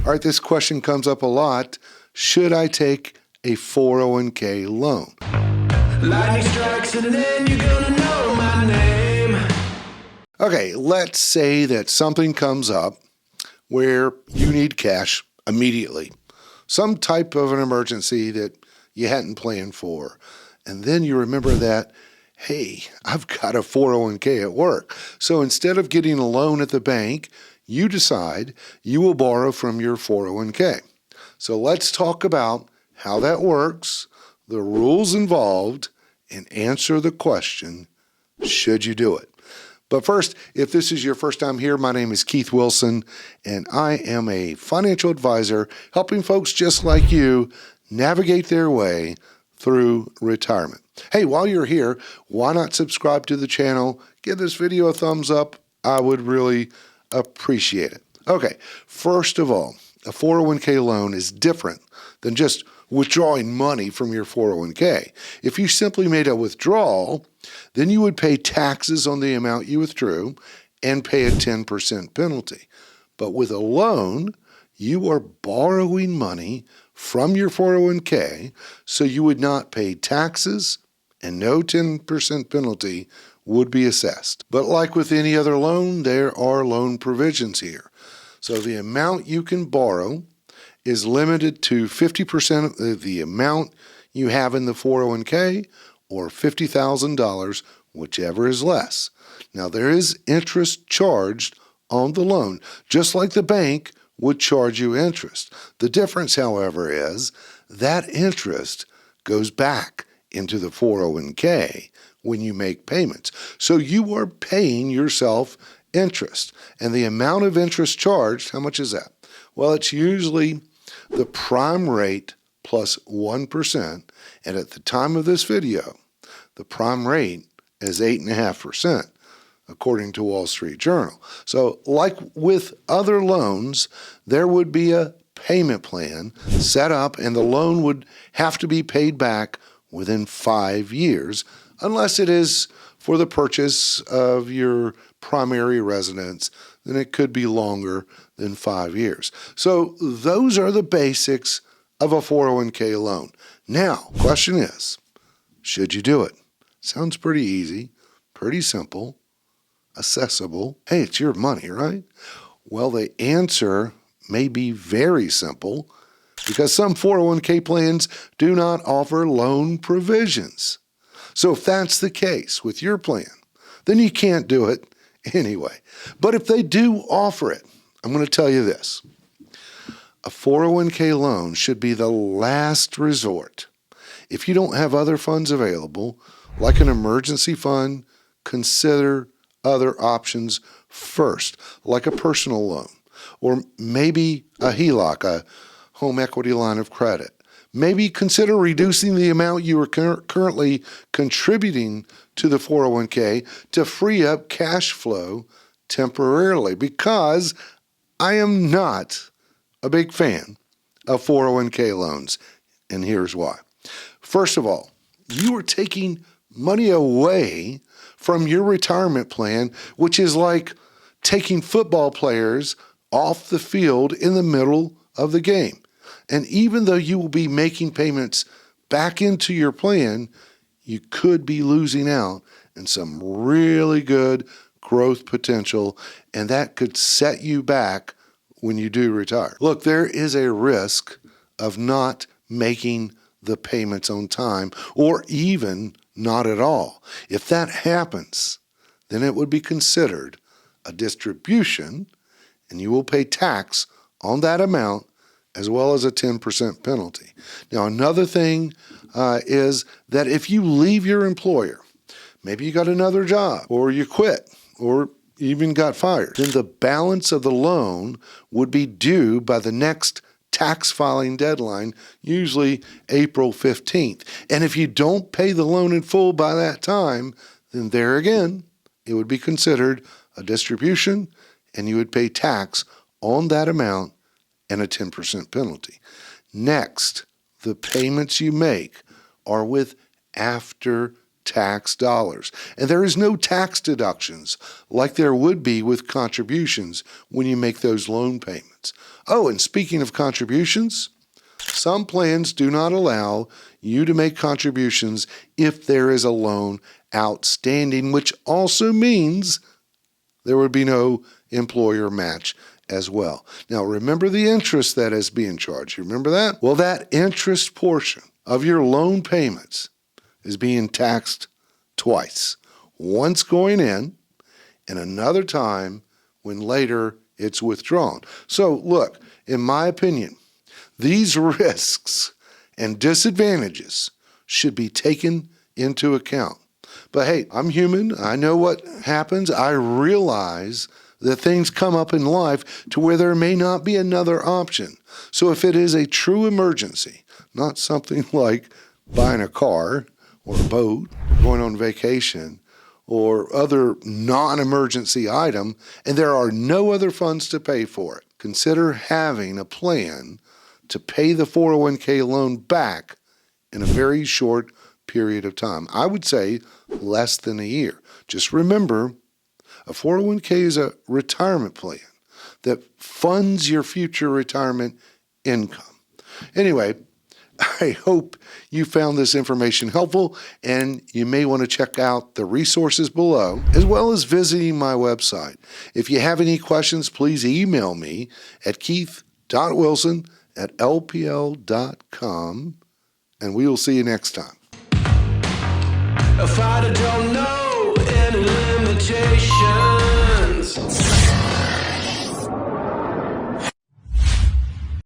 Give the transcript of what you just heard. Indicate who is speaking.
Speaker 1: All right, this question comes up a lot. Should I take a 401k loan?
Speaker 2: Lightning strikes and then you're gonna know my name.
Speaker 1: Okay, let's say that something comes up where you need cash immediately. Some type of an emergency that you hadn't planned for. And then you remember that, hey, I've got a 401k at work. So instead of getting a loan at the bank, you decide you will borrow from your 401k. So let's talk about how that works, the rules involved, and answer the question, should you do it? But first, if this is your first time here, my name is Keith Wilson, and I am a financial advisor helping folks just like you navigate their way through retirement. Hey, while you're here, why not subscribe to the channel? Give this video a thumbs up. I would really appreciate it. Okay, first of all, a 401k loan is different than just withdrawing money from your 401k. If you simply made a withdrawal, then you would pay taxes on the amount you withdrew and pay a 10% penalty. But with a loan, you are borrowing money from your 401k, so you would not pay taxes and no 10% penalty would be assessed. But like with any other loan, there are loan provisions here. So the amount you can borrow is limited to 50% of the amount you have in the 401k or $50,000, whichever is less. Now, there is interest charged on the loan, just like the bank would charge you interest. The difference, however, is that interest goes back into the 401k when you make payments. So you are paying yourself interest. And the amount of interest charged, how much is that? Well, it's usually the prime rate plus 1%. And at the time of this video, the prime rate is 8.5%, according to Wall Street Journal. So like with other loans, there would be a payment plan set up and the loan would have to be paid back within 5 years, unless it is for the purchase of your primary residence, then it could be longer than 5 years. So those are the basics of a 401k loan. Now, question is, should you do it? Sounds pretty easy, pretty simple, accessible. Hey, it's your money, right? Well, the answer may be very simple because some 401k plans do not offer loan provisions. So if that's the case with your plan, then you can't do it anyway. But if they do offer it, I'm going to tell you this. A 401k loan should be the last resort. If you don't have other funds available, like an emergency fund, consider other options first, like a personal loan, or maybe a HELOC, a home equity line of credit. Maybe consider reducing the amount you are currently contributing to the 401k to free up cash flow temporarily, because I am not a big fan of 401k loans, and here's why. First of all, you are taking money away from your retirement plan, which is like taking football players off the field in the middle of the game. And even though you will be making payments back into your plan, you could be losing out in some really good growth potential, and that could set you back when you do retire. Look, there is a risk of not making the payments on time, or even not at all. If that happens, then it would be considered a distribution, and you will pay tax on that amount as well as a 10% penalty. Now, another thing is that if you leave your employer, maybe you got another job, or you quit, or even got fired, then the balance of the loan would be due by the next tax filing deadline, usually April 15th. And if you don't pay the loan in full by that time, then there again, it would be considered a distribution, and you would pay tax on that amount and a 10% penalty. Next, the payments you make are with after tax dollars. And there is no tax deductions like there would be with contributions when you make those loan payments. Oh, and speaking of contributions, some plans do not allow you to make contributions if there is a loan outstanding, which also means there would be no employer match as well. Now, remember the interest that is being charged. You remember that? Well, that interest portion of your loan payments is being taxed twice. Once going in and another time when later it's withdrawn. So look, in my opinion, these risks and disadvantages should be taken into account. But hey, I'm human. I know what happens. I realize that things come up in life to where there may not be another option. So if it is a true emergency, not something like buying a car or a boat, going on vacation, or other non-emergency item, and there are no other funds to pay for it, consider having a plan to pay the 401k loan back in a very short period of time. I would say less than a year. Just remember, a 401k is a retirement plan that funds your future retirement income. Anyway, I hope you found this information helpful, and you may want to check out the resources below, as well as visiting my website. If you have any questions, please email me at keith.wilson@lpl.com, and we will see you next time.
Speaker 2: A fighter don't know any limitations.